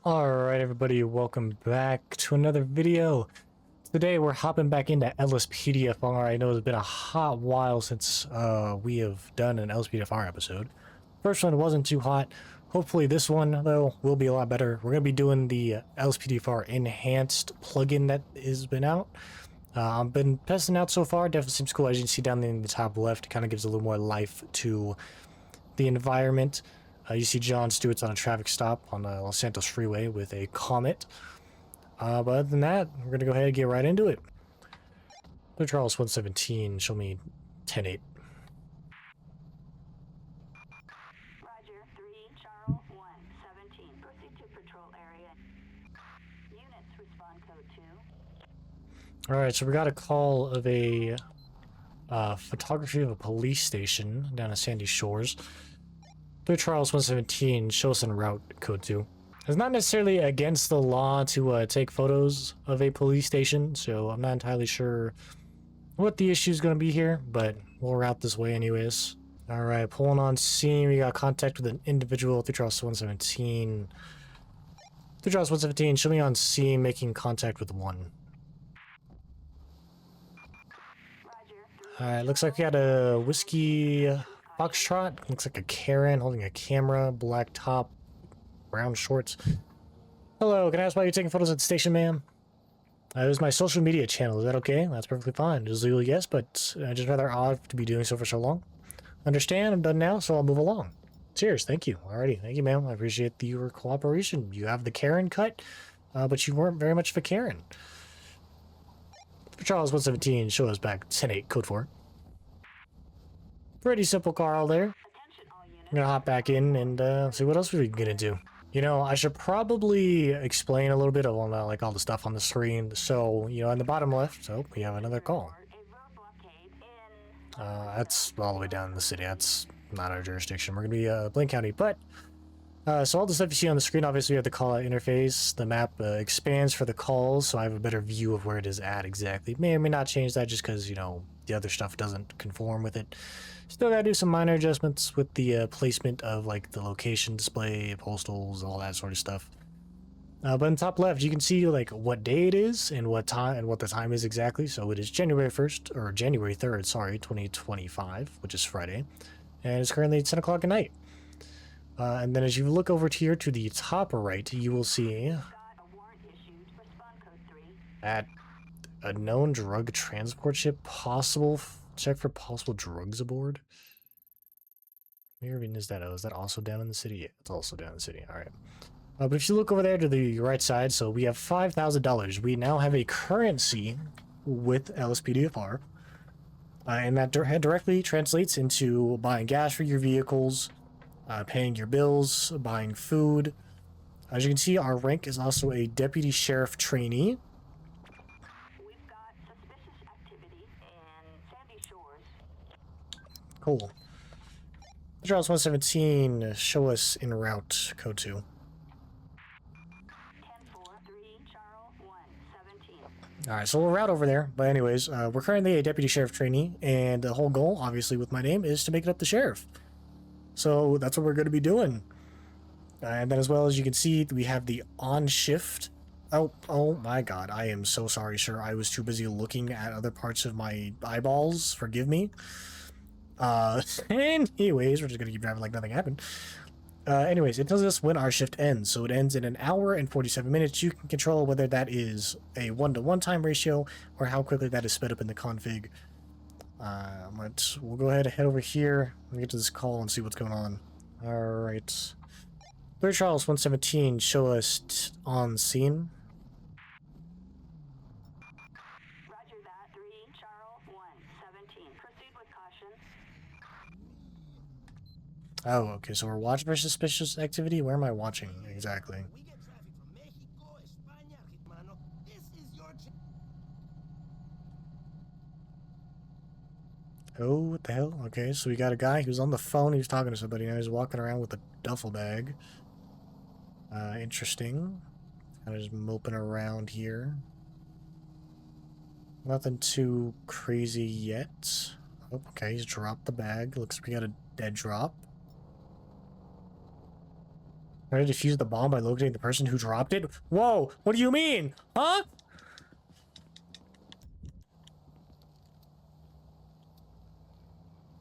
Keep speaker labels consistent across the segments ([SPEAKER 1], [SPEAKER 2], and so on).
[SPEAKER 1] Alright everybody, welcome back to another video. Today we're hopping back into LSPDFR. I know it's been a hot while since we have done an LSPDFR episode. First one wasn't too hot. Hopefully this one, though, will be a lot better. We're going to be doing the LSPDFR enhanced plugin that has been out. I've been testing out so far. Definitely seems cool. As you can see down in the top left, it kind of gives a little more life to the environment. You see John Stewart's on a traffic stop on the Los Santos Freeway with a Comet. But other than that, we're going to go ahead and get right into it. Charles 117, show me 10-8.
[SPEAKER 2] Roger, 3, Charles 117. Proceed to patrol area. Units respond code 2.
[SPEAKER 1] Alright, so we got a call of a photography of a police station down at Sandy Shores. Charles 117, show us en route, code 2. It's not necessarily against the law to take photos of a police station, so I'm not entirely sure what the issue is going to be here, but we'll route this way anyways. Alright, pulling on scene, we got contact with an individual, Charles 117. Charles 117, show me on scene making contact with 1. Alright, looks like we had a whiskey foxtrot. Looks like a Karen holding a camera, black top, brown shorts. Hello, can I ask why you're taking photos at the station, ma'am? It was my social media channel. Is that okay? That's perfectly fine. It was legal, yes, but just rather odd to be doing so for so long. Understand? I'm done now, so I'll move along. Cheers. Thank you. Alrighty. Thank you, ma'am. I appreciate your cooperation. You have the Karen cut, but you weren't very much of a Karen. Charles 117, show us back 10-8, code 4. Pretty simple Carl there. I'm gonna hop back in and see what else we can get into. You know, I should probably explain a little bit of like all the stuff on the screen. So, you know, in the bottom left, oh, we have another call. That's all the way down in the city. That's not our jurisdiction. We're gonna be Blaine County, but so all the stuff you see on the screen, obviously we have the call out interface. The map expands for the calls, so I have a better view of where it is at exactly. May or may not change that just because, you know, the other stuff doesn't conform with it. Still gotta do some minor adjustments with the placement of like the location display, postals, all that sort of stuff. But in the top left, you can see like what day it is and what time and what the time is exactly. So it is January 1st or January 3rd, sorry, 2025, which is Friday, and it's currently 10 o'clock at night. And then as you look over here to the top right, you will see at a known drug transport ship, possible check for possible drugs aboard. Where even is that? Oh, is that also down in the city? Yeah, it's also down in the city. All right. But if you look over there to the right side, so we have $5,000. We now have a currency with LSPDFR. And that directly translates into buying gas for your vehicles, paying your bills, buying food. As you can see, our rank is also a deputy sheriff trainee.
[SPEAKER 2] We've got suspicious activity in Sandy Shores.
[SPEAKER 1] Cool. Charles 117, show us en route, code 2.
[SPEAKER 2] 10-4, 3, Charles 117.
[SPEAKER 1] Alright, so we'll route over there. But anyways, we're currently a deputy sheriff trainee, and the whole goal, obviously, with my name is to make it up the sheriff. So that's what we're going to be doing. And then as well as you can see, we have the on shift. Oh my god, I am so sorry, sir. I was too busy looking at other parts of my eyeballs. Forgive me. Anyways, we're just going to keep driving like nothing happened. Anyways, it tells us when our shift ends. So it ends in 1 hour and 47 minutes. You can control whether that is a 1-to-1 time ratio or how quickly that is sped up in the config. We'll go ahead and head over here and get to this call and see what's going on. Alright. 3 Charles 117, show us on scene.
[SPEAKER 2] Roger that, 3, Charles 117. Proceed with caution.
[SPEAKER 1] Oh, okay, so we're watching for suspicious activity? Where am I watching exactly?
[SPEAKER 3] We get traffic from Mexico, España, hermano. This is your
[SPEAKER 1] Oh, what the hell? Okay, so we got a guy who's on the phone, he was talking to somebody, now he's walking around with a duffel bag. Interesting. Kind of just moping around here. Nothing too crazy yet. Oh, okay, he's dropped the bag. Looks like we got a dead drop. Try to defuse the bomb by locating the person who dropped it? Whoa! What do you mean? Huh?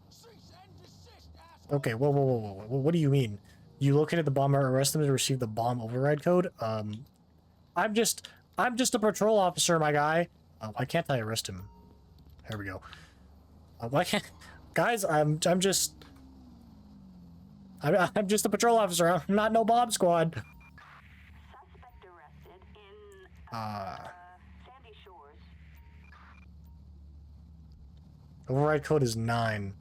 [SPEAKER 3] Cease and desist, asshole.
[SPEAKER 1] Okay, whoa. What do you mean? You located the bomber, arrest them to receive the bomb override code? I'm just a patrol officer, my guy. Why can't I arrest him? Here we go. Why can't... Guys, I'm just a patrol officer. I'm not no bomb squad.
[SPEAKER 2] Suspect arrested in Sandy Shores.
[SPEAKER 1] Override code is 9.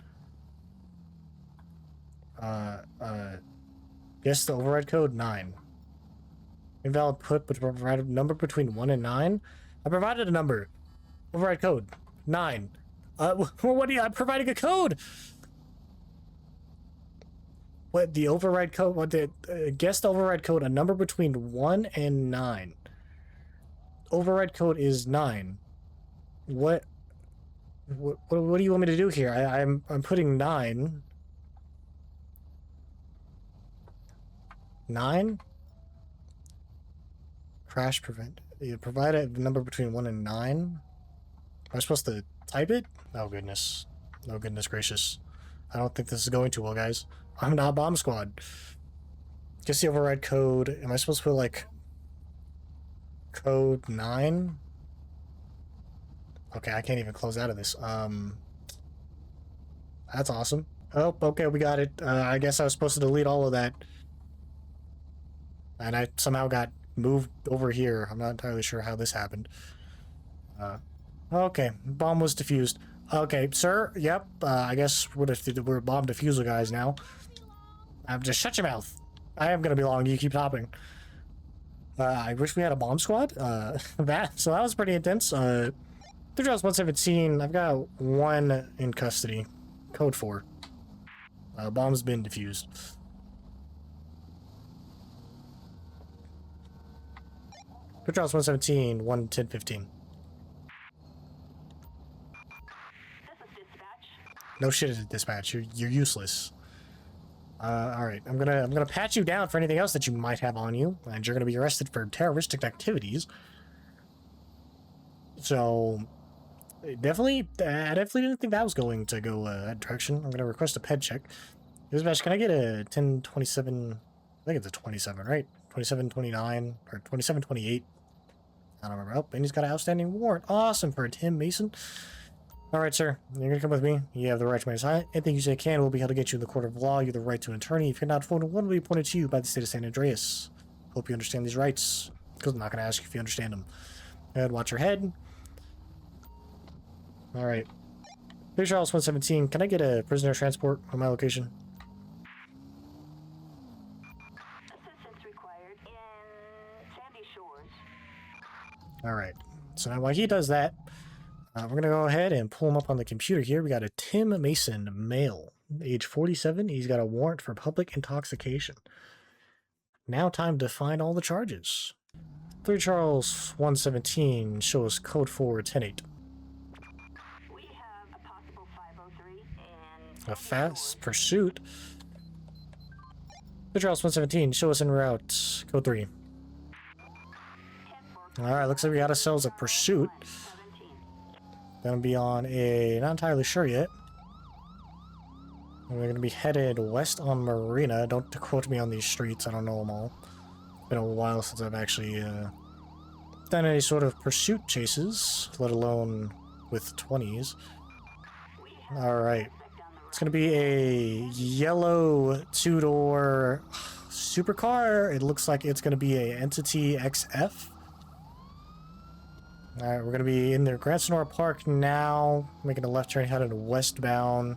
[SPEAKER 1] Yes, the override code 9. Invalid put, but provided a number between 1 and 9. I provided a number. Override code 9. What do you? I'm providing a code. What the override code? What the guess the override code? A number between 1 and 9. Override code is 9. What do you want me to do here? I'm putting 9. 9. Crash prevent. You provide a number between 1 and 9. Am I supposed to type it? Oh goodness. Oh goodness gracious. I don't think this is going too well, guys. I'm not bomb squad. Just the override code. Am I supposed to put like code 9? Okay, I can't even close out of this. That's awesome. Oh, okay, we got it. I guess I was supposed to delete all of that. And I somehow got moved over here. I'm not entirely sure how this happened. Okay, bomb was defused. Okay, sir. Yep. I guess we're bomb diffuser guys now. Just shut your mouth. I am gonna be long. You keep talking. I wish we had a bomb squad. That was pretty intense. 117. I've got 1 in custody. Code 4. Bomb's been defused. Patrols 117, 11015.
[SPEAKER 2] This is dispatch.
[SPEAKER 1] No shit is dispatch. You're useless. Alright. I'm gonna pat you down for anything else that you might have on you, and you're gonna be arrested for terroristic activities. So I definitely didn't think that was going to go that direction. I'm gonna request a ped check. Dispatch, can I get a 1027? I think it's a 27, right? 2729 or 2728. I don't remember. Oh, and he's got an outstanding warrant. Awesome for Tim Mason. All right, sir. You're going to come with me. You have the right to remain silent. Anything you say can will be held against you in the court of law. You have the right to an attorney. If you're not afforded one, will be appointed to you by the state of San Andreas. Hope you understand these rights. Because I'm not going to ask you if you understand them. Go ahead, watch your head. All right. Big Charles 117. Can I get a prisoner transport on my location?
[SPEAKER 2] Assistance required in Sandy Shores.
[SPEAKER 1] All right. So now while he does that, we're going to go ahead and pull him up on the computer here. We got a Tim Mason, male, age 47. He's got a warrant for public intoxication. Now time to find all the charges. 3 Charles 117, show us code 4 108.
[SPEAKER 2] We have a possible 503 and
[SPEAKER 1] A fast pursuit. 3 Charles 117, show us en route, code 3. Alright, looks like we got ourselves a pursuit.
[SPEAKER 2] 17.
[SPEAKER 1] Gonna be on a... not entirely sure yet. We're gonna be headed west on Marina. Don't quote me on these streets, I don't know them all. It's been a while since I've actually done any sort of pursuit chases, let alone with 20s. Alright. It's gonna be a yellow 2-door supercar. It looks like it's gonna be a Entity XF. Alright, we're gonna be in the Grand Sonora Park now, making a left turn headed westbound.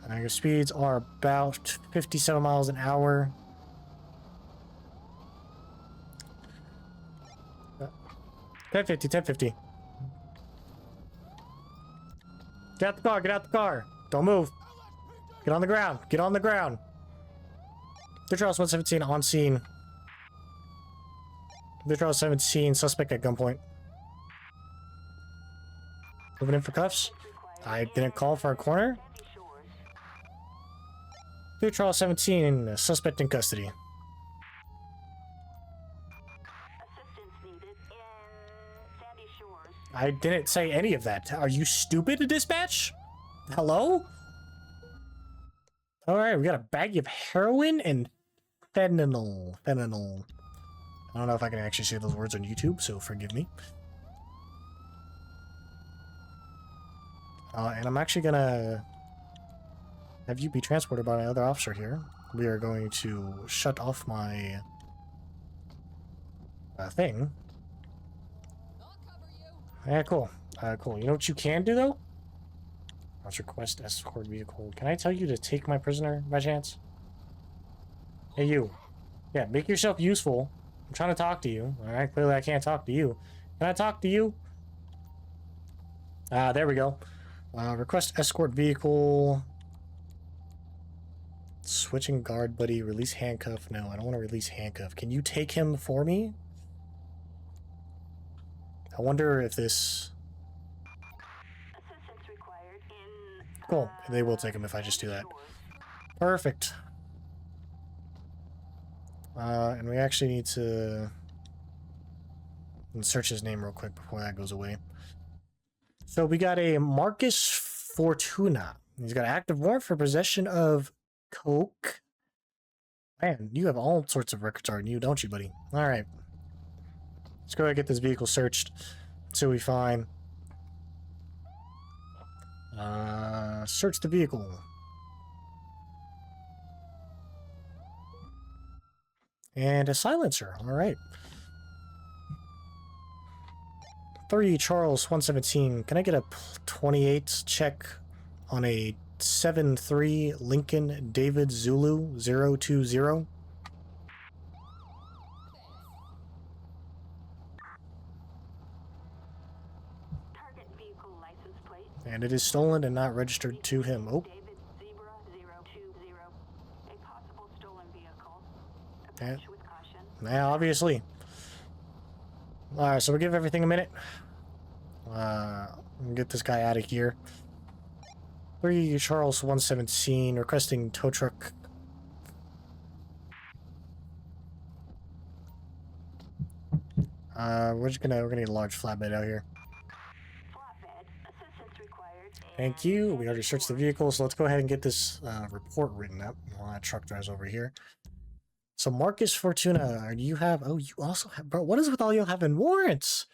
[SPEAKER 1] And your speeds are about 57 miles an hour. Uh, 1050, 1050. Get out the car, get out the car. Don't move. Get on the ground, get on the ground. Charles 117 on scene. Charles 17, suspect at gunpoint. Moving in for cuffs. I didn't call for a corner. Charles 17, suspect in custody. I didn't say any of that. Are you stupid, dispatch? Hello? Alright, we got a bag of heroin and fentanyl. Fentanyl. I don't know if I can actually say those words on YouTube, so forgive me. And I'm actually gonna have you be transported by my other officer here. We are going to shut off my thing. Yeah, cool. Cool. You know what you can do, though? Let's request escort vehicle. Can I tell you to take my prisoner, by chance? Hey, you. Yeah, make yourself useful. I'm trying to talk to you. Alright, clearly I can't talk to you. Can I talk to you? There we go. Request escort vehicle. Switching guard buddy. Release handcuff. No, I don't want to release handcuff. Can you take him for me? I wonder if this...
[SPEAKER 2] Assistance required in,
[SPEAKER 1] Cool. They will take him if I just do that. Perfect. And we actually need to search his name real quick before that goes away. So we got a Marcus Fortuna. He's got an active warrant for possession of coke. Man, you have all sorts of records on you, don't you, buddy? All right. Let's go ahead and get this vehicle searched. See what we find. Search the vehicle. And a silencer. All right. 3 Charles 117. Can I get a 28 check on a 7-3 Lincoln David Zulu 020?
[SPEAKER 2] target vehicle license plate.
[SPEAKER 1] And it is stolen and not registered to him. Oh.
[SPEAKER 2] David Zebra 020. A possible stolen vehicle.
[SPEAKER 1] Yeah.
[SPEAKER 2] Approach with caution.
[SPEAKER 1] Yeah, obviously. Alright, so we'll give everything a minute. Get this guy out of here. 3 Charles 117 requesting tow truck. We're gonna need a large flatbed out here.
[SPEAKER 2] Flatbed. Assistance required.
[SPEAKER 1] Thank you. We already searched the vehicle, so let's go ahead and get this report written up while that truck drives over here. So Marcus Fortuna, do you have... Oh, you also have... Bro, what is with all y'all having warrants?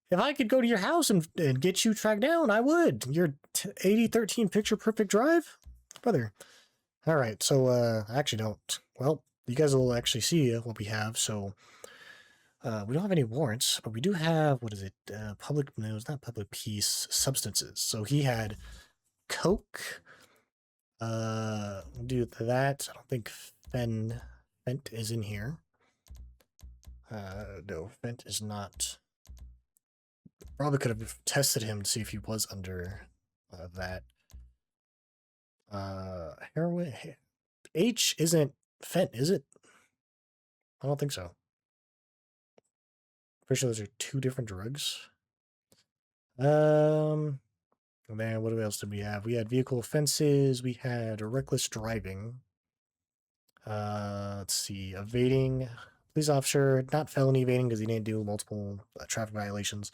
[SPEAKER 1] If I could go to your house and get you tracked down, I would. Your 8013 picture perfect drive? Brother. Alright, so, I actually don't. Well, you guys will actually see what we have, so... we don't have any warrants, but we do have, what is it? Public... No, it's not public peace. Substances. So he had coke. We'll do that. I don't think Fent is in here. No, Fent is not. Probably could have tested him to see if he was under that. Heroin. H isn't Fent, is it? I don't think so. Pretty sure those are 2 different drugs. Man, what else did we have? We had vehicle offenses. We had reckless driving. Let's see, evading. Police officer, not felony evading because he didn't do multiple traffic violations.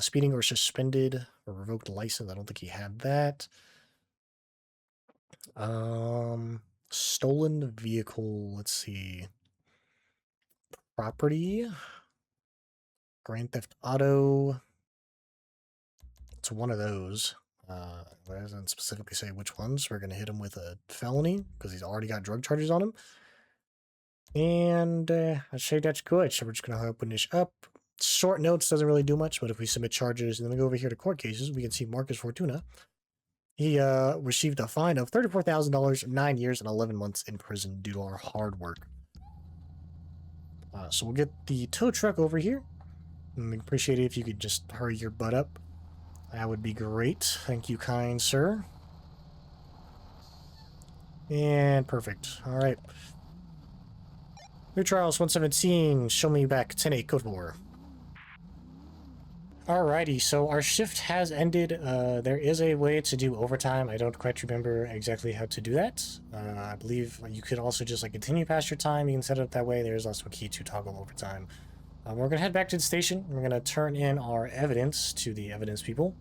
[SPEAKER 1] Speeding or suspended or revoked license. I don't think he had that. Stolen vehicle. Let's see. Property. Grand theft auto. It's one of those. It doesn't specifically say which ones. We're going to hit him with a felony because he's already got drug charges on him. And I'd say that's good. So we're just going to open this up. Short notes doesn't really do much, but if we submit charges and then we go over here to court cases, we can see Marcus Fortuna. He received a fine of $34,000, 9 years, and 11 months in prison due to our hard work. So we'll get the tow truck over here. And we appreciate it if you could just hurry your butt up. That would be great. Thank you, kind sir. And perfect. All right. New Charles 117. Show me back 10-8 code 4. Alrighty, so our shift has ended. There is a way to do overtime. I don't quite remember exactly how to do that. I believe you could also just like continue past your time. You can set it up that way. There's also a key to toggle overtime. We're gonna head back to the station. We're gonna turn in our evidence to the evidence people.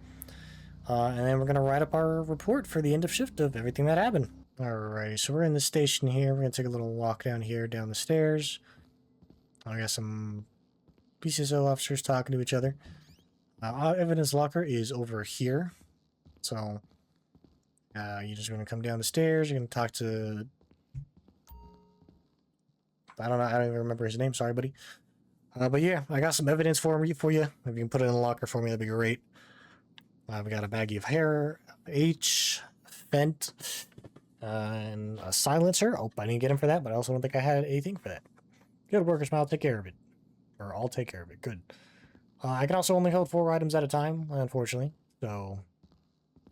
[SPEAKER 1] And then we're gonna write up our report for the end of shift of everything that happened. Alrighty, so we're in the station here. We're gonna take a little walk down here, down the stairs. I got some PCSO officers talking to each other. Our evidence locker is over here. So, you're just gonna come down the stairs. You're gonna talk to... I don't know, I don't even remember his name. Sorry, buddy. But yeah, I got some evidence for you. If you can put it in the locker for me, that'd be great. We got a baggie of hair, H, Fent, and a silencer. Oh, I didn't get him for that, but I also don't think I had anything for that. Good workers, I'll take care of it. Or I'll take care of it. Good. I can also only hold 4 items at a time, unfortunately. So,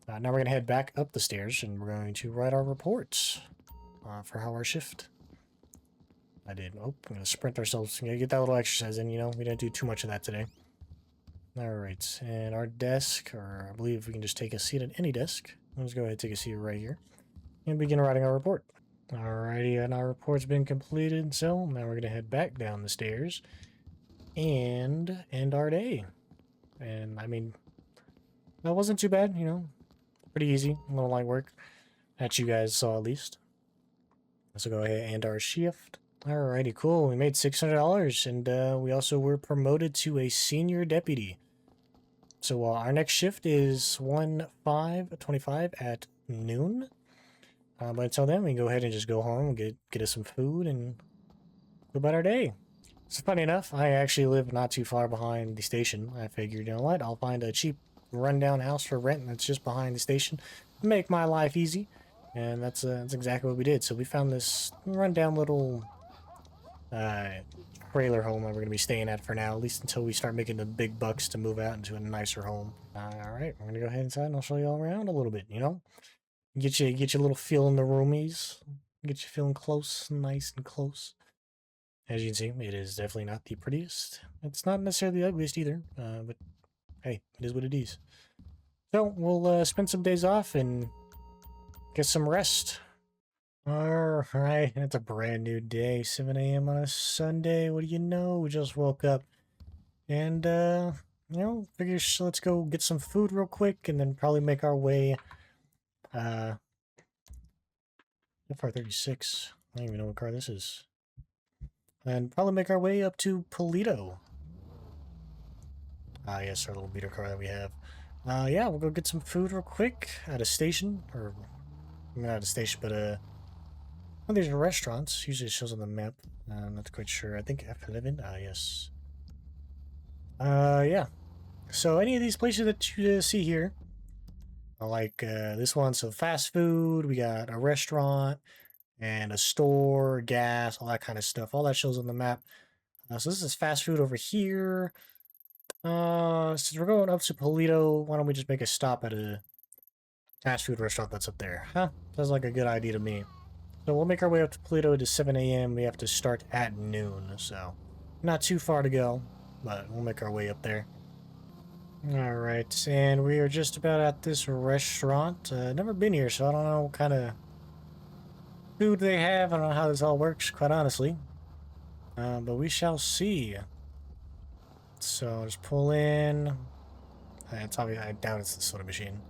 [SPEAKER 1] now we're going to head back up the stairs, and we're going to write our reports for how our shift. Oh, I'm going to sprint ourselves. I'm going to get that little exercise in, you know. We didn't do too much of that today. Alright, and our desk, or I believe we can just take a seat at any desk. Let's go ahead and take a seat right here. And begin writing our report. Alrighty, and our report's been completed, so now we're going to head back down the stairs and end our day. And, I mean, that wasn't too bad, you know. Pretty easy, a little light work. That you guys saw at least. So go ahead and end our shift. Alrighty, cool. We made $600, and we also were promoted to a senior deputy. So our next shift is 1/5/25 at noon. But until then, we can go ahead and just go home, get us some food, and go about our day. So funny enough, I actually live not too far behind the station. I figured, you know what, I'll find a cheap rundown house for rent that's just behind the station. Make my life easy. And that's exactly what we did. So we found this rundown little trailer home that we're going to be staying at for now, at least until we start making the big bucks to move out into a nicer home. Alright, we're going to go ahead inside and I'll show you all around a little bit, you know? Get you a little feel in the roomies. Get you feeling close, nice and close. As you can see, it is definitely not the prettiest. It's not necessarily the ugliest either, but hey, it is what it is. So, we'll spend some days off and get some rest. Alright, it's a brand new day, 7 a.m. on a Sunday. What do you know? We just woke up. And, you know, figure let's go get some food real quick and then probably make our way, FR36. I don't even know what car this is. And probably make our way up to Polito. Yes, our little beater car that we have. Yeah, we'll go get some food real quick at a station, or not at a station, but one of these restaurants. Usually it shows on the map. I'm not quite sure. I think F11. Yes. Yeah. So any of these places that you see here, like this one, so fast food. We got a restaurant and a store, gas, all that kind of stuff. All that shows on the map. So this is fast food over here. Since we're going up to Polito, why don't we just make a stop at a fast food restaurant that's up there? Huh? Sounds like a good idea to me. So we'll make our way up to Polito. It is 7 a.m. We have to start at noon, so not too far to go, but we'll make our way up there. Alright, and we are just about at this restaurant. Never been here, so I don't know what kind of food they have. I don't know how this all works, quite honestly. But we shall see. So just pull in. It's obvious, I doubt it's the soda machine.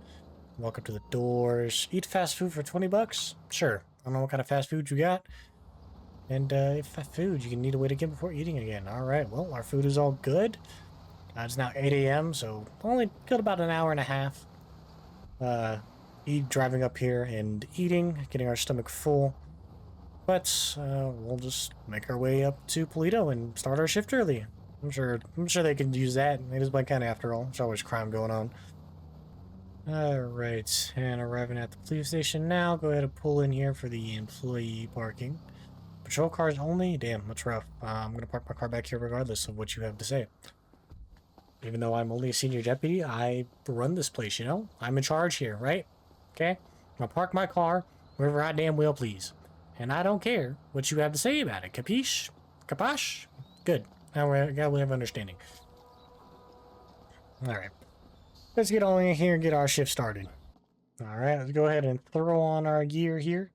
[SPEAKER 1] Walk up to the doors. Eat fast food for 20 bucks? Sure. I don't know what kind of fast food you got. And if fast food, you can need a way to get before eating again. Alright, well, our food is all good. It's now 8 a.m., so only got about an hour and a half. Driving up here and eating, getting our stomach full. But we'll just make our way up to Polito and start our shift early. I'm sure they can use that. It is Blank County after all. There's always crime going on. Alright, and arriving at the police station now. Go ahead and pull in here for the employee parking. Patrol cars only? Damn, that's rough. I'm gonna park my car back here regardless of what you have to say. Even though I'm only a senior deputy, I run this place, you know? I'm in charge here, right? Okay? I'm gonna park my car wherever I damn well please. And I don't care what you have to say about it. Capiche? Capash? Good. Now we have understanding. Alright. Let's get on in here and get our shift started. Alright, let's go ahead and throw on our gear here.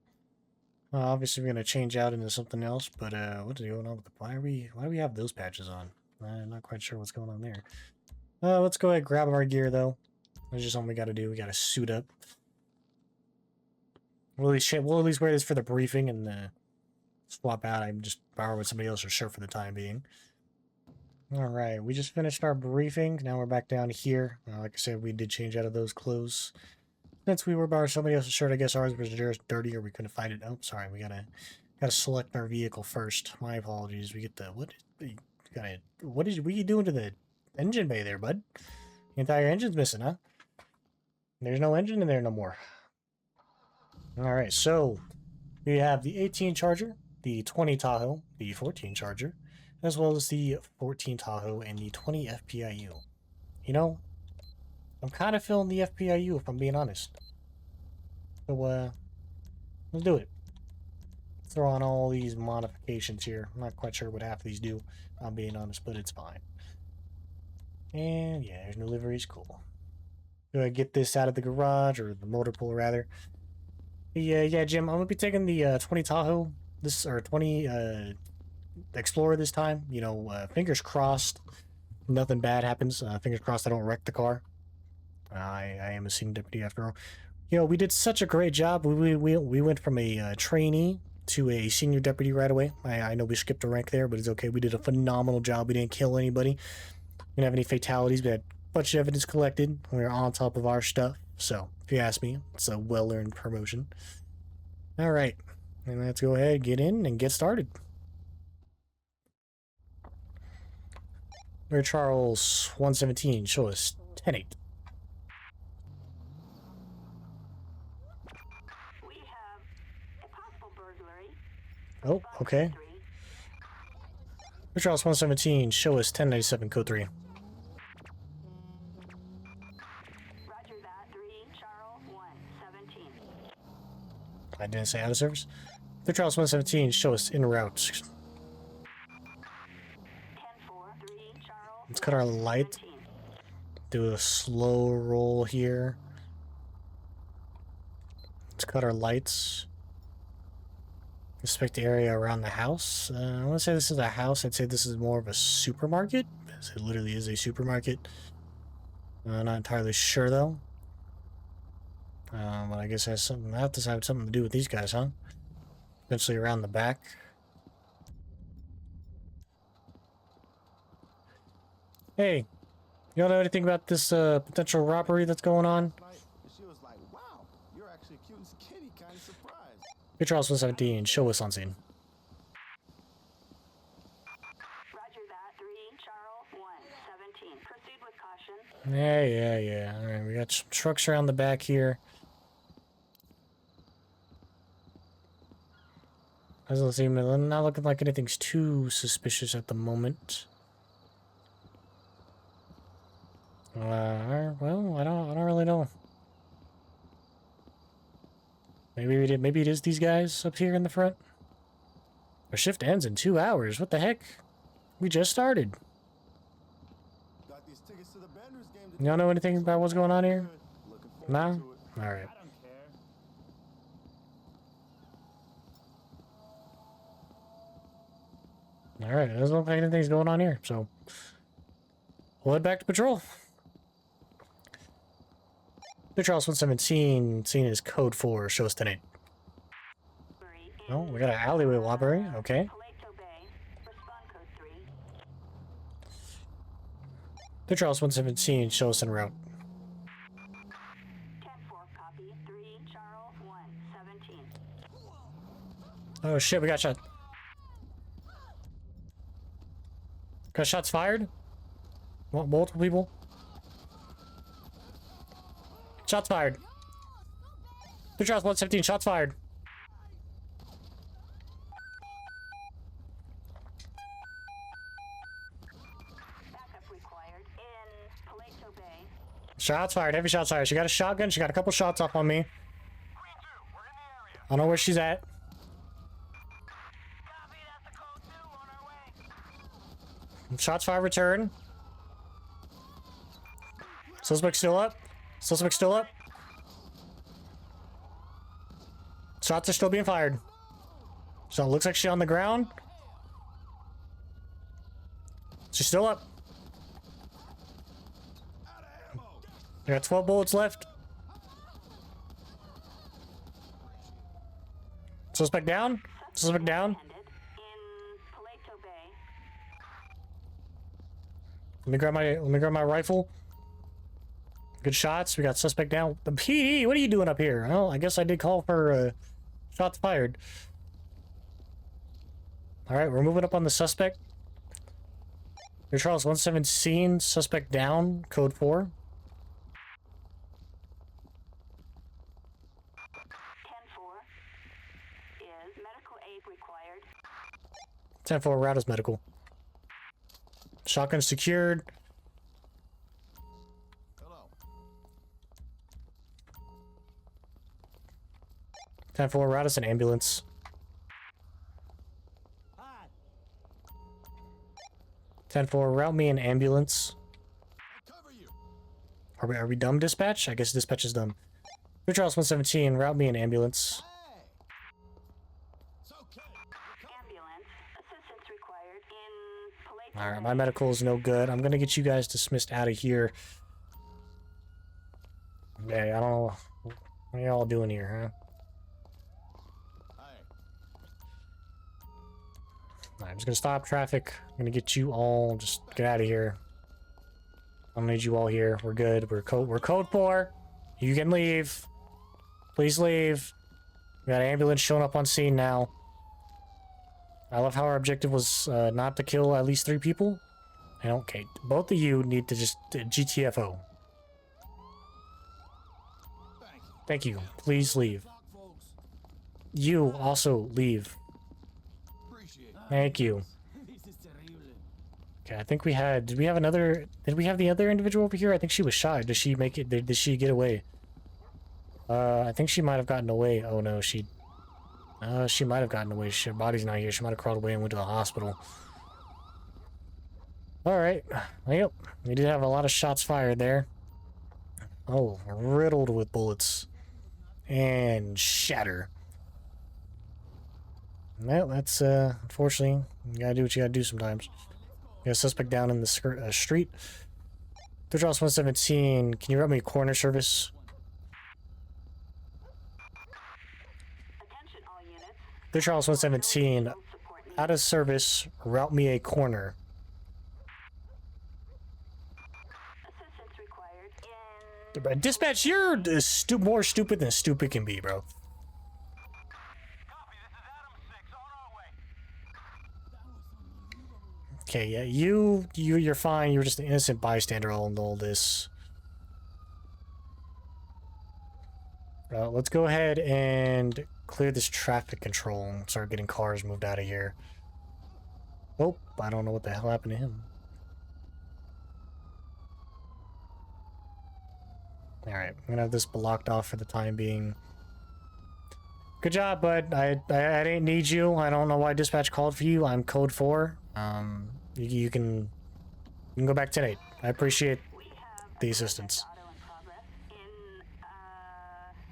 [SPEAKER 1] Obviously we're going to change out into something else, but what's going on with the... Why do we have those patches on? I'm not quite sure what's going on there. Let's go ahead and grab our gear, though. That's just something we gotta do. We gotta suit up. We'll at least wear this for the briefing and swap out. I'm just borrowing somebody else's shirt for the time being. Alright, we just finished our briefing. Now we're back down here. Like I said, we did change out of those clothes. Since we were borrowing somebody else's shirt, I guess ours was just dirty or we couldn't find it. Oh, sorry, we gotta select our vehicle first. My apologies. We get the what are you doing to the engine bay there, bud? The entire engine's missing, huh? There's no engine in there no more. Alright, so we have the 18 Charger, the 20 Tahoe, the 14 Charger, as well as the 14 Tahoe and the 20 FPIU. You know, I'm kind of feeling the FPIU if I'm being honest. So, let's do it. Throw on all these modifications here. I'm not quite sure what half of these do, if I'm being honest, but it's fine. And yeah, there's no liveries, cool. Go ahead, get this out of the garage, or the motor pool rather. Yeah, Jim, I'm gonna be taking the 20 Tahoe, or 20 Explorer this time. You know, fingers crossed, nothing bad happens. Fingers crossed I don't wreck the car. I am a senior deputy after all. You know, we did such a great job. We went from a trainee to a senior deputy right away. I know we skipped a rank there, but it's okay. We did a phenomenal job. We didn't kill anybody. We didn't have any fatalities. We had a bunch of evidence collected. We were on top of our stuff. So, if you ask me, it's a well-earned promotion. Alright, and let's go ahead, get in, and get started. Rear Charles 117, show us 10-8.
[SPEAKER 2] We have a possible burglary.
[SPEAKER 1] Oh, okay. Rear Charles 117, show us 1097, code 3.
[SPEAKER 2] Roger that. 3 Charles 117.
[SPEAKER 1] I didn't say out of service. Rear Charles 117, show us en route.
[SPEAKER 2] 10-4. 3 Charles.
[SPEAKER 1] Let's cut our light.
[SPEAKER 2] 17.
[SPEAKER 1] Do a slow roll here. Let's cut our lights. Inspect the area around the house. I want to say this is a house. I'd say this is more of a supermarket, because it literally is a supermarket. Not entirely sure though. But I guess it has something. That does have something to do with these guys, huh? Eventually around the back. Hey, you all know anything about this potential robbery that's going on?
[SPEAKER 3] She was like, wow, you're actually a cute and skinny, kind of surprised.
[SPEAKER 1] Rear Charles 117, show us on scene.
[SPEAKER 2] Roger that. 3 Charles 117. Proceed with caution.
[SPEAKER 1] Yeah. Alright, we got some trucks around the back here. Doesn't seem not looking like anything's too suspicious at the moment. Well, I don't really know. Maybe it is these guys up here in the front. Our shift ends in 2 hours. What the heck? We just started.
[SPEAKER 3] Got these tickets to the Benders game.
[SPEAKER 1] Y'all know anything about what's going on here?
[SPEAKER 3] Looking forward
[SPEAKER 1] No?
[SPEAKER 3] to it.
[SPEAKER 1] Alright. Alright, it doesn't look like anything's going on here, so we'll head back to patrol. Rear Charles 117, seen as code 4, show us 10-8. Oh, we got an alleyway robbery, okay.
[SPEAKER 2] Paleto Bay. Respond code 3.
[SPEAKER 1] Rear Charles 117, show us en route.
[SPEAKER 2] 10-4 copy. 3 Charles 117.
[SPEAKER 1] Oh shit, we got shot. Got shots fired? Multiple people? Shots fired. Rear Charles 117, shots fired.
[SPEAKER 2] Backup required in Paleto Bay.
[SPEAKER 1] Shots fired, heavy shots fired. She got a shotgun, she got a couple shots off on me. I don't know where she's at.
[SPEAKER 2] Copy, that's the code 2 on our way.
[SPEAKER 1] Shots fired, return. Suspect still up. Suspect still up. Shots are still being fired. So it looks like she's on the ground. She's still up. I got 12 bullets left. Suspect down. Suspect down.
[SPEAKER 2] Ended in Paleto Bay.
[SPEAKER 1] Let me grab my rifle. Good shots. We got suspect down. The PD, what are you doing up here? Well, I guess I did call for shots fired. All right, we're moving up on the suspect. Your Charles 117, suspect down, code 4.
[SPEAKER 2] 10-4 is medical aid required.
[SPEAKER 1] 10-4, route is medical. Shotgun secured.
[SPEAKER 3] Hello.
[SPEAKER 1] 10-4, route is an ambulance.
[SPEAKER 3] Hi.
[SPEAKER 1] 10-4, route me an ambulance.
[SPEAKER 3] I'll cover you.
[SPEAKER 1] Are we dumb, dispatch? I guess dispatch is dumb. Your Charles 117, route me an ambulance.
[SPEAKER 3] Hey. It's okay.
[SPEAKER 2] Ambulance. Assistance required in Paleto
[SPEAKER 1] Alright,
[SPEAKER 2] Bay.
[SPEAKER 1] my medical is no good. I'm gonna get you guys dismissed out of here. Yeah, I don't know. What are y'all doing here, huh?
[SPEAKER 3] Hi.
[SPEAKER 1] Alright, I'm just gonna stop traffic. I'm gonna get you all. Just get out of here. I don't need you all here. We're good. We're code 4. You can leave. Please leave. We got an ambulance showing up on scene now. I love how our objective was not to kill at least 3 people. And okay, both of you need to just GTFO.
[SPEAKER 3] Thank you.
[SPEAKER 1] Thank you. Please leave.
[SPEAKER 3] Talk, folks.
[SPEAKER 1] You also leave.
[SPEAKER 3] Appreciate it.
[SPEAKER 1] Thank you.
[SPEAKER 3] This is terrible.
[SPEAKER 1] Okay, I think we had. Did we have another? Did we have the other individual over here? I think she was shot. Did she make it? Did she get away? I think she might have gotten away. Oh no, she might have gotten away. Her body's not here. She might have crawled away and went to the hospital. All right. Yep. We did have a lot of shots fired there. Oh, riddled with bullets and shatter. Well, that's unfortunately, you gotta do what you gotta do sometimes. You got a suspect down in the street. Charles 117, can you route me a coroner service?
[SPEAKER 2] Attention all units.
[SPEAKER 1] Charles 117,
[SPEAKER 2] Support needed.
[SPEAKER 1] out of service, route me a coroner.
[SPEAKER 2] Assistance required in
[SPEAKER 1] Dispatch, you're more stupid than stupid can be, bro.
[SPEAKER 3] Copy. This is Adam 6 on our way.
[SPEAKER 1] Okay, yeah, you're fine. You're just an innocent bystander in all this. Let's go ahead and clear this traffic control and start getting cars moved out of here. Oh, I don't know what the hell happened to him. Alright, I'm gonna have this blocked off for the time being. Good job, bud. I didn't need you. I don't know why dispatch called for you. I'm code 4. You can go back tonight. I appreciate
[SPEAKER 2] we have
[SPEAKER 1] the assistance.
[SPEAKER 2] auto in progress in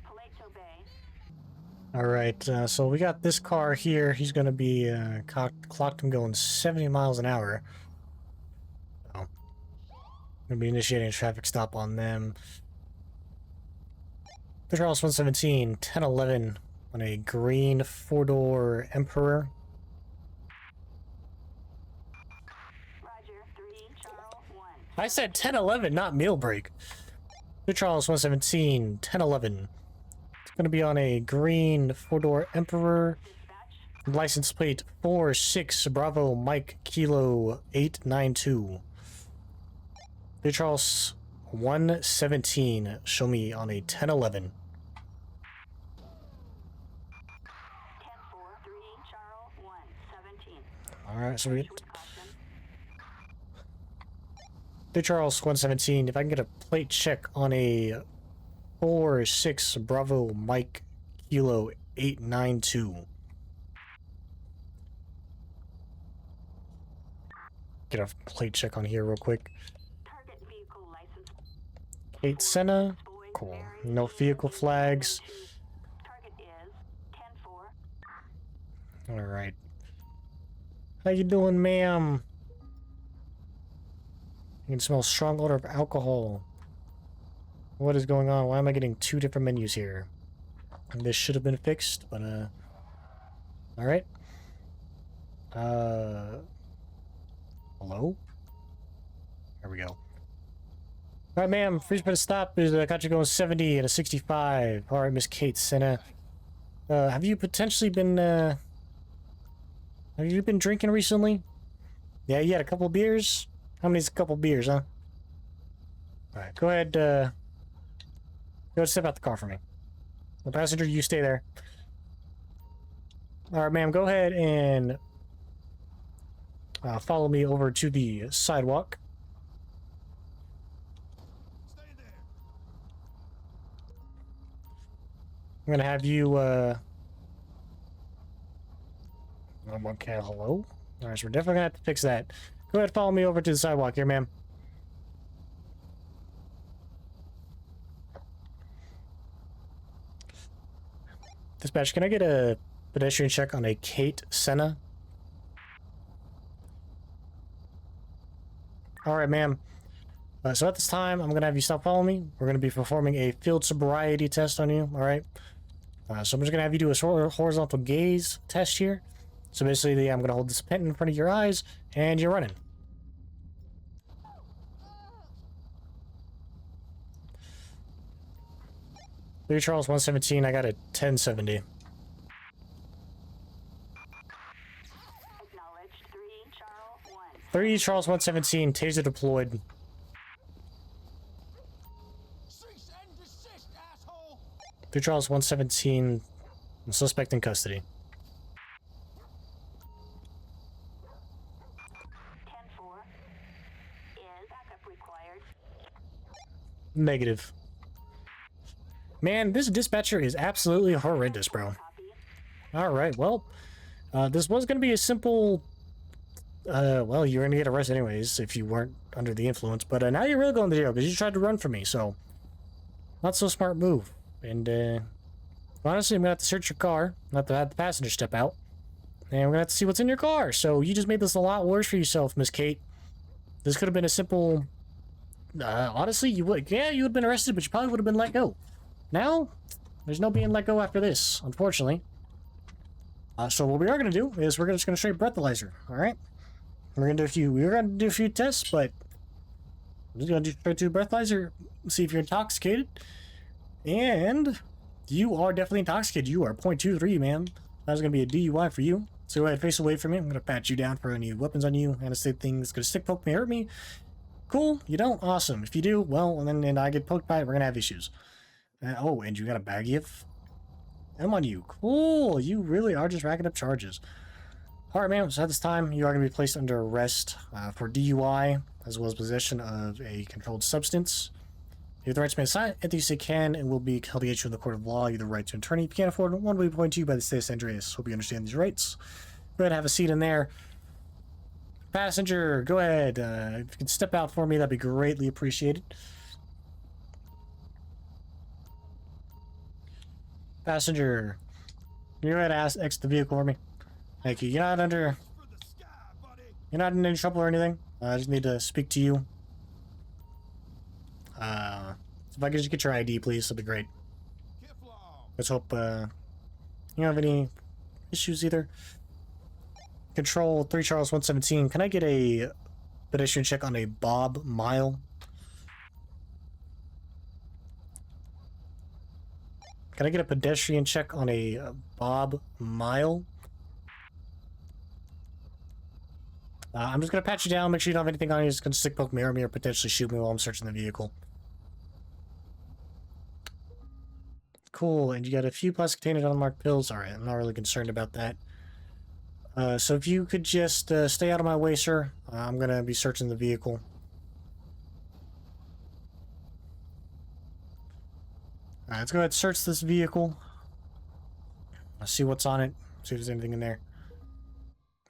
[SPEAKER 2] Paleto Bay.
[SPEAKER 1] Alright, so we got this car here. He's gonna be clocked him going 70 miles an hour. Oh. Gonna be initiating a traffic stop on them. Charles 117, 1011 on a green 4-door Emperor.
[SPEAKER 2] Roger, 3 Charles 1.
[SPEAKER 1] I said 1011, not meal break. Charles 117, 1011. It's going to be on a green 4-door Emperor.
[SPEAKER 2] Dispatch.
[SPEAKER 1] License plate 46 Bravo Mike Kilo 892. Charles 117, show me on a 1011.
[SPEAKER 2] 10-4, 3 Charles 1, 17.
[SPEAKER 1] Alright, so we
[SPEAKER 2] With caution.
[SPEAKER 1] Charles 117, if I can get a plate check on a 46 Bravo Mike Kilo 892. Get a plate check on here real quick.
[SPEAKER 2] Target vehicle license.
[SPEAKER 1] Kate Senna.
[SPEAKER 2] Boys,
[SPEAKER 1] Cool.
[SPEAKER 2] Mary,
[SPEAKER 1] No vehicle flags.
[SPEAKER 2] Target is 10-4.
[SPEAKER 1] Alright. How you doing, ma'am? You can smell a strong odor of alcohol. What is going on? Why am I getting two different menus here? This should have been fixed, but alright. Hello? There we go. Alright, ma'am, free spin stop is got you going 70 and a 65. Alright, Miss Kate Senna. Have you potentially been have you been drinking recently? Yeah, you had a couple beers? How many's a couple beers, huh? Alright, go ahead, go step out the car for me. The passenger, you stay there. Alright, ma'am, go ahead and follow me over to the sidewalk.
[SPEAKER 3] Stay there.
[SPEAKER 1] I'm gonna have you, okay, hello? Alright, so we're definitely gonna have to fix that. Go ahead, follow me over to the sidewalk here, ma'am. Dispatch, can I get a pedestrian check on a Kate Senna? Alright, ma'am. So at this time, I'm going to have you stop following me. We're going to be performing a field sobriety test on you, alright? So I'm just going to have you do a horizontal gaze test here. So basically, I'm going to hold this pen in front of your eyes, and you're running. Louis Charles 117, I got a 1070.
[SPEAKER 2] Acknowledged. 3 Charles 1.
[SPEAKER 1] 3 Charles 117, taser deployed.
[SPEAKER 3] Cease and desist, asshole!
[SPEAKER 1] 3 Charles 117, suspect in custody.
[SPEAKER 2] 10-4. Is backup required?
[SPEAKER 1] Negative. Man, this dispatcher is absolutely horrendous, bro.
[SPEAKER 2] Copy.
[SPEAKER 1] Alright, well, this was going to be a simple, well, you're going to get arrested anyways if you weren't under the influence, but now you're really going to jail because you tried to run from me, so not so smart move. And, honestly, I'm going to have to search your car, not to have the passenger step out, and we're going to have to see what's in your car. So you just made this a lot worse for yourself, Miss Kate. This could have been a simple, honestly, you would have been arrested, but you probably would have been let go. Now, there's no being let go after this, unfortunately. So what we are going to do is we're just going to straight breathalyzer, alright? We're going to do a few tests, but we're just going to do straight to breathalyzer, see if you're intoxicated. And you are definitely intoxicated. You are 0.23, man. That's going to be a DUI for you. So go ahead, face away from me. I'm going to pat you down for any weapons on you. And say things going to stick, poke me, hurt me. Cool. You don't? Awesome. If you do, well, and I get poked by it, we're going to have issues. Oh, and you got a baggie of M on you. Cool. You really are just racking up charges. Alright, man. So at this time, you are going to be placed under arrest for DUI, as well as possession of a controlled substance. You have the right to remain silent until you say can, and will be held against you in the court of law. You have the right to an attorney. If you can't afford one, will be appointed to you by the state of San Andreas. Hope you understand these rights. Go ahead and have a seat in there. Passenger, go ahead. If you can step out for me, that'd be greatly appreciated. Passenger, can you go ahead and exit the vehicle for me? Thank you. You're not
[SPEAKER 3] For the sky, buddy!
[SPEAKER 1] you're not in any trouble or anything. I just need to speak to you. If I could just get your ID, please, that'd be great.
[SPEAKER 3] Keflon!
[SPEAKER 1] Let's hope, you don't have any issues either. Control 3 Charles 117. Can I get a pedestrian check on a Bob Mile? Can I get a pedestrian check on a Bob Mile? I'm just gonna pat you down, make sure you don't have anything on you. Just gonna stick poke me or potentially shoot me while I'm searching the vehicle. Cool, and you got a few plastic containers unmarked pills. Alright, I'm not really concerned about that. So if you could just stay out of my way, sir. I'm gonna be searching the vehicle. Alright, let's go ahead and search this vehicle. Let's see what's on it. See if there's anything in there.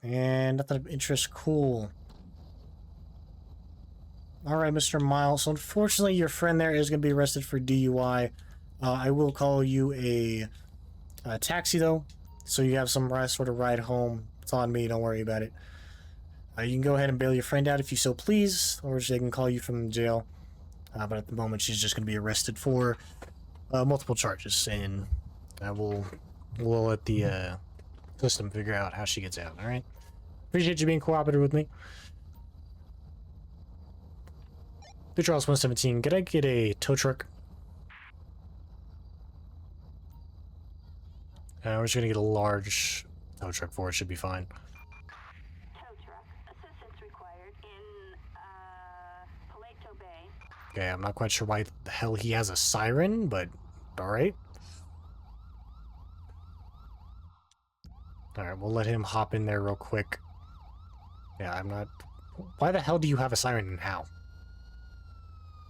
[SPEAKER 1] And nothing of interest. Cool. Alright, Mr. Miles. So unfortunately, your friend there is going to be arrested for DUI. I will call you a taxi, though. So you have some sort of ride home. It's on me. Don't worry about it. You can go ahead and bail your friend out if you so please, or they can call you from jail. But at the moment, she's just going to be arrested for multiple charges, and we'll let the system figure out how she gets out. All right. Appreciate you being cooperative with me. Good Charles 117. Could I get a tow truck? We're just gonna get a large tow truck for it. Should be fine.
[SPEAKER 2] Tow truck. Assistance required in, Paleto Bay.
[SPEAKER 1] Okay, I'm not quite sure why the hell he has a siren, but alright. Alright, we'll let him hop in there real quick. Yeah, I'm not... Why the hell do you have a siren and how?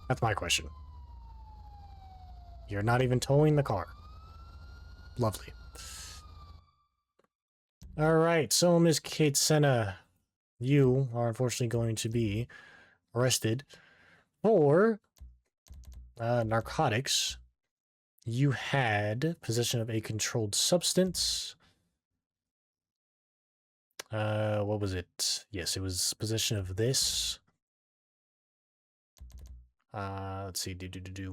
[SPEAKER 1] That's my question. You're not even towing the car. Lovely. Alright, so Miss Kate Senna, you are unfortunately going to be arrested for narcotics. You had possession of a controlled substance. What was it? Yes, it was possession of this. Let's see.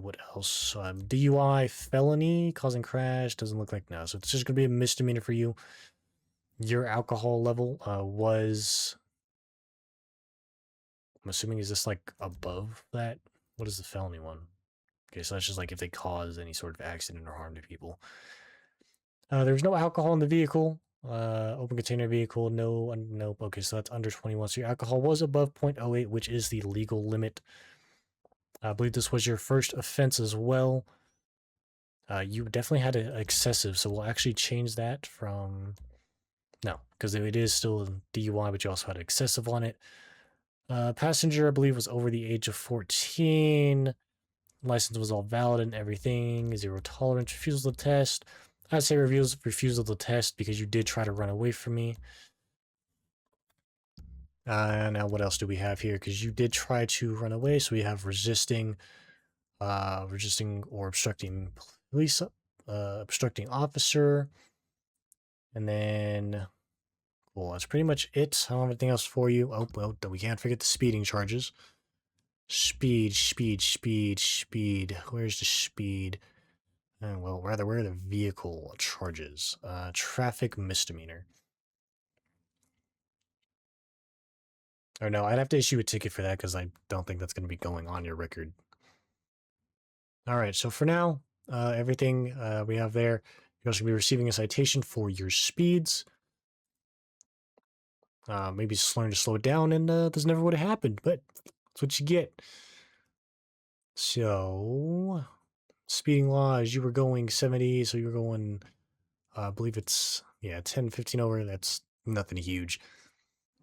[SPEAKER 1] What else? DUI, felony, causing crash. Doesn't look like no. So it's just gonna be a misdemeanor for you. Your alcohol level was. I'm assuming is this like above that? What is the felony one? Okay, so that's just like if they cause any sort of accident or harm to people. There was no alcohol in the vehicle. Open container vehicle, no, nope. Okay, so that's under 21. So your alcohol was above 0.08, which is the legal limit. I believe this was your first offense as well. You definitely had an excessive, so we'll actually change that from... No, because it is still a DUI, but you also had excessive on it. Passenger, I believe, was over the age of 14. License was all valid and everything. Zero tolerance, refusal to test. I'd say refusal to test because you did try to run away from me. Now what else do we have here? Because you did try to run away, so we have resisting or obstructing police, obstructing officer, and then cool. That's pretty much it. I don't have anything else for you. Oh well, we can't forget the speeding charges. Speed. Where's the speed? Well, rather, where are the vehicle charges? Traffic misdemeanor. Or no, I'd have to issue a ticket for that because I don't think that's going to be going on your record. All right, so for now, everything we have there, you're also going to be receiving a citation for your speeds. Maybe just learn to slow it down, and this never would have happened, but that's what you get. So, speeding laws, you were going 70, so you were going, I believe it's, yeah, 10, 15 over. That's nothing huge.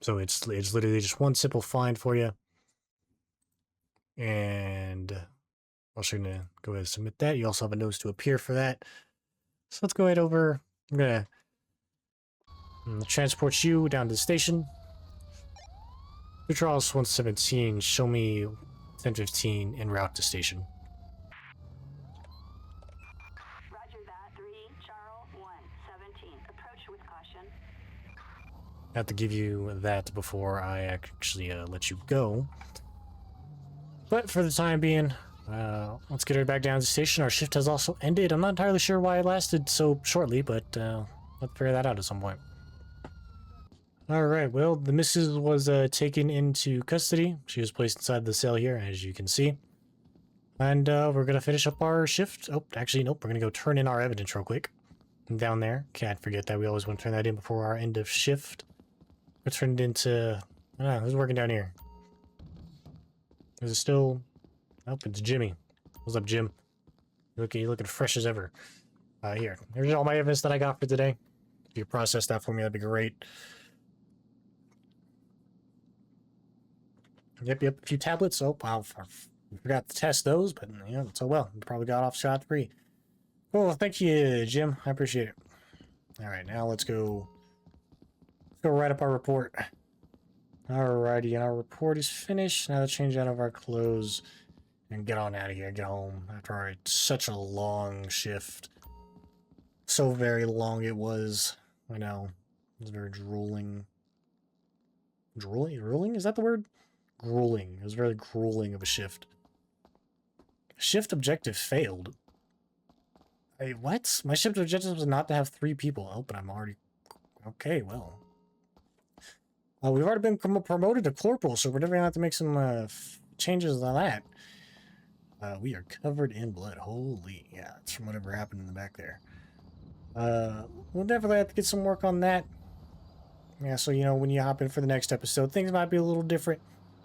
[SPEAKER 1] So it's literally just one simple fine for you. And I'm also going to go ahead and submit that. You also have a notice to appear for that. So let's go ahead over. I'm going to transport you down to the station. Charles 117, show me 1015 en route to station.
[SPEAKER 2] Roger that. 3, Charles 117. Approach with caution.
[SPEAKER 1] I have to give you that before I actually let you go. But for the time being, let's get her back down to the station. Our shift has also ended. I'm not entirely sure why it lasted so shortly, but let's figure that out at some point. Alright, well, the missus was taken into custody. She was placed inside the cell here, as you can see. And we're going to finish up our shift. Oh, actually, nope. We're going to go turn in our evidence real quick. Down there. Can't forget that. We always want to turn that in before our end of shift. We'll turn it into... I don't know. Who's working down here? Is it still... Nope, it's Jimmy. What's up, Jim? You're looking fresh as ever. Here's all my evidence that I got for today. If you process that for me, that'd be great. Yep, a few tablets. Oh, wow, I forgot to test those, but yeah, it's oh well. You probably got off scot-free. Well, thank you, Jim. I appreciate it. All right, now let's go write up our report. Alrighty, and our report is finished. Now let's change out of our clothes and get on out of here. Get home after such a long shift. So very long it was. I know. It was very drooling. Drooling? Ruling? Is that the word? Grueling. It was very grueling of a shift. Shift objective failed. Wait, what? My shift objective was not to have 3 people. Oh, but I'm already... Okay, well. We've already been promoted to corporal, so we're definitely going to have to make some changes on that. We are covered in blood. Holy, yeah, it's from whatever happened in the back there. We'll definitely have to get some work on that. Yeah, so, you know, when you hop in for the next episode, things might be a little different.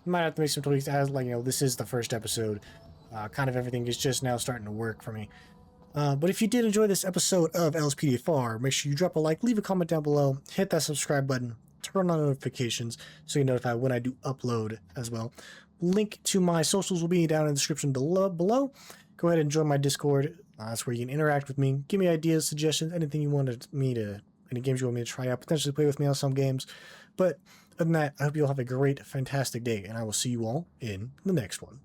[SPEAKER 1] You might have to make some tweaks as, like, you know, this is the first episode. Kind of everything is just now starting to work for me. But if you did enjoy this episode of LSPDFR, make sure you drop a like, leave a comment down below, hit that subscribe button, turn on notifications so you're notified when I do upload as well. Link to my socials will be down in the description below. Go ahead and join my Discord. That's where you can interact with me, give me ideas, suggestions, anything you wanted me to, any games you want me to try out, potentially play with me on some games. But other than that, I hope you all have a great, fantastic day, and I will see you all in the next one.